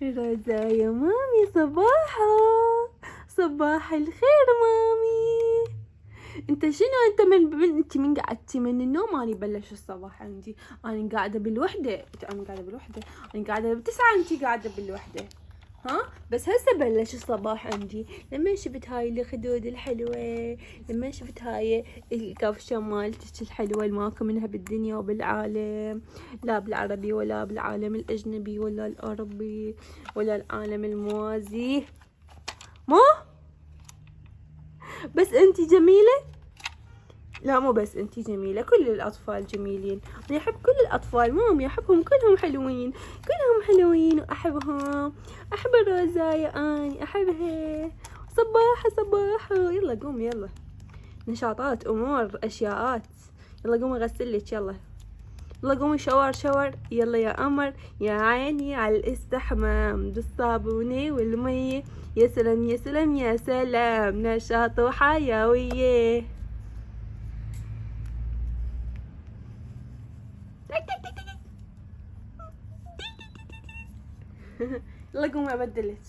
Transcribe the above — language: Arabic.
رزايا مامي صباحا، صباح الخير مامي. انت شنو انت انت من قعدتي من النوم؟ اني بلش الصباح عندي، اني قاعده بالوحده، انا قاعده بالوحده، انا قاعده ب9، انت قاعده بالوحده. ها بس هسه بلش الصباح عندي لما شفت هاي الخدود الحلوة، لما شفت هاي الكفشة مالتك الحلوة اللي ماكو منها بالدنيا وبالعالم، لا بالعربي ولا بالعالم الأجنبي ولا الأوروبي ولا العالم الموازي. مو بس انتي جميلة؟ لا مو بس انتي جميلة، كل الأطفال جميلين، أنا أحب كل الأطفال مامي، أحبهم كلهم حلوين، كلهم حلوين وأحبهم، أحب الرزايا أني أحبها. صباحة صباحة، يلا قومي يلا، نشاطات أمور أشياءات، يلا قومي أغسلك، يلا يلا قومي شاور شاور، يلا يا قمر يا عيني على الاستحمام بالصابونة والمية، يا سلام يا سلام يا سلام، نشاط وحيوية. يلا قومي ابدلك.